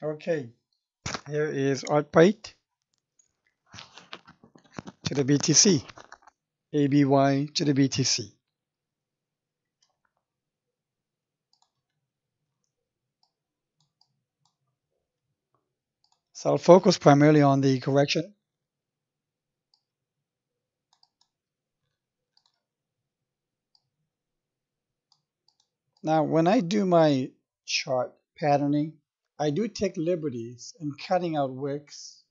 Okay, here is ArtByte to the BTC, ABY to the BTC. So I'll focus primarily on the correction. Now, when I do my chart patterning, I do take liberties in cutting out wicks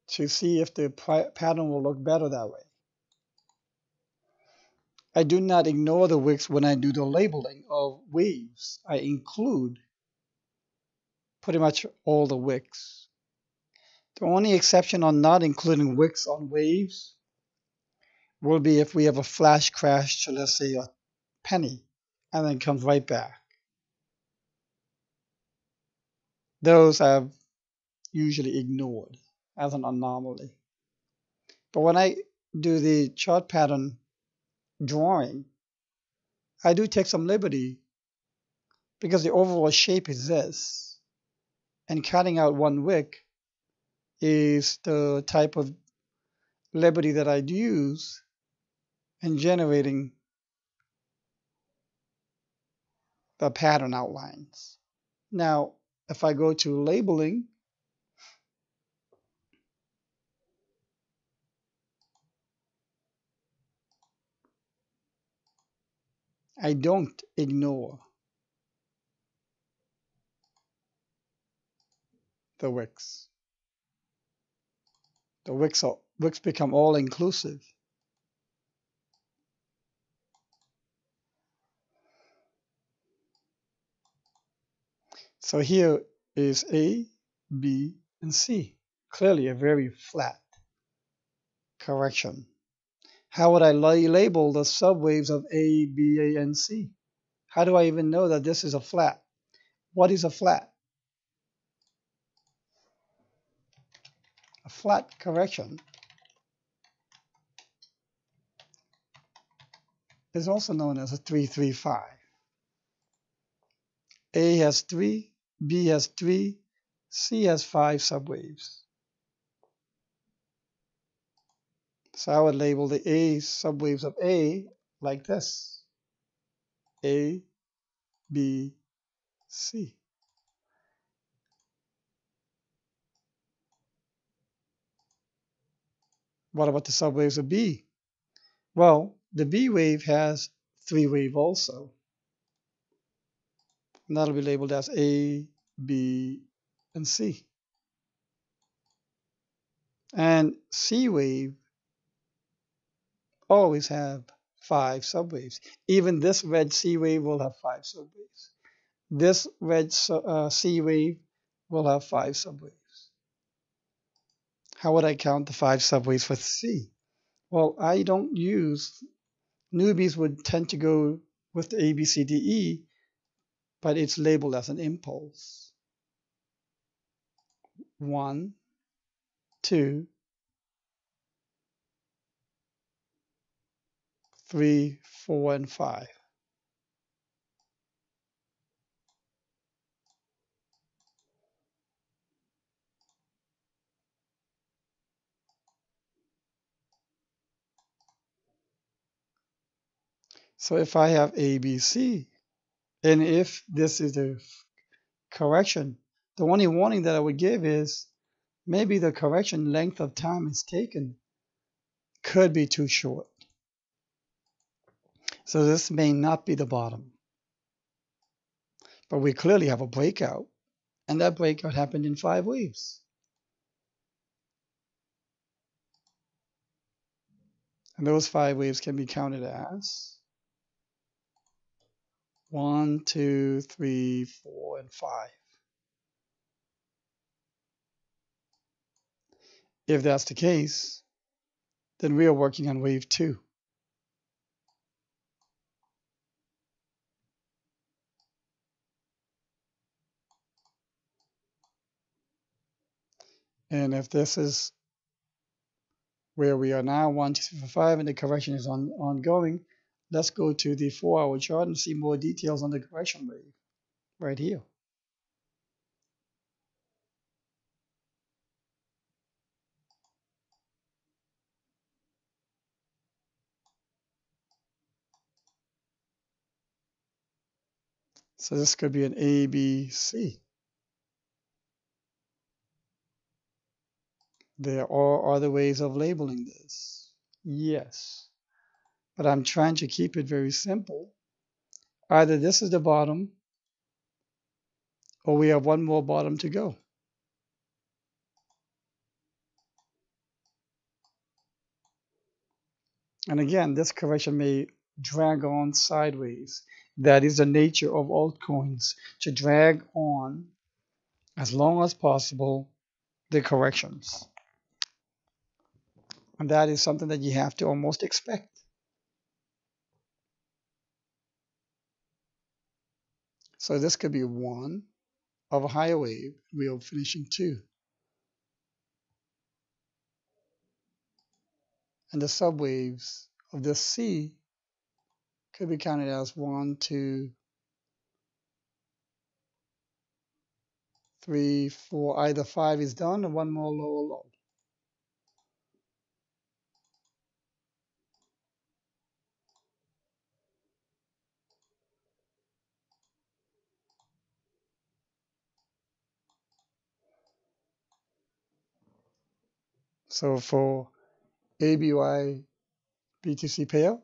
to see if the pattern will look better that way. I do not ignore the wicks when I do the labeling of waves. I include pretty much all the wicks. The only exception on not including wicks on waves will be if we have a flash crash to, let's say, a penny and then comes right back. Those I've usually ignored as an anomaly. But when I do the chart pattern drawing, I do take some liberty because the overall shape is this. And cutting out one wick is the type of liberty that I'd use in generating the pattern outlines. Now, if I go to labeling, I don't ignore the wicks. The wicks become all inclusive. So here is A, B, and C. Clearly a very flat correction. How would I label the subwaves of A, B, and C? How do I even know that this is a flat? What is a flat? A flat correction is also known as a 3-3-5. A has 3, B has 3, C has 5 subwaves. So I would label the A subwaves of A like this. A, B, C. What about the subwaves of B? Well, the B wave has 3 wave also. And that'll be labeled as A, B, and C. And C wave always have 5 subwaves. Even this red C wave will have 5 subwaves. This red C wave will have 5 subwaves. How would I count the 5 subwaves for C? Well, I don't use, newbies would tend to go with the A, B, C, D, E, but it's labeled as an impulse. 1, 2, 3, 4, and 5. So if I have A, B, C, and if this is a correction, the only warning that I would give is maybe the correction length of time it's taken could be too short. So this may not be the bottom. But we clearly have a breakout, and that breakout happened in 5 waves. And those 5 waves can be counted as 1, 2, 3, 4, and 5. If that's the case, then we are working on wave 2. And if this is where we are now, 1, 2, 3, 4, 5, and the correction is ongoing, let's go to the 4-hour chart and see more details on the correction wave right here. So this could be an ABC. There are other ways of labeling this. Yes. But I'm trying to keep it very simple. Either this is the bottom, or we have one more bottom to go. And again, this correction may drag on sideways. That is the nature of altcoins, to drag on as long as possible the corrections. And that is something that you have to almost expect. So this could be one of a higher wave. We are finishing two. And the subwaves of this C could be counted as 1, 2, 3, 4. Either 5 is done or one more lower low. So for ABY BTC pair,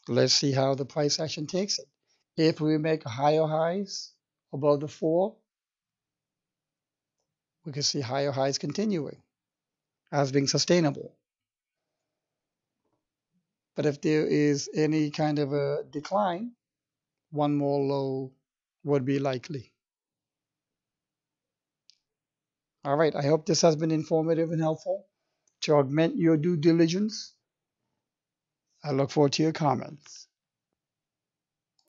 let's see how the price action takes it. If we make higher highs above the 4, we can see higher highs continuing as being sustainable. But if there is any kind of a decline, one more low would be likely. All right, I hope this has been informative and helpful to augment your due diligence. I look forward to your comments.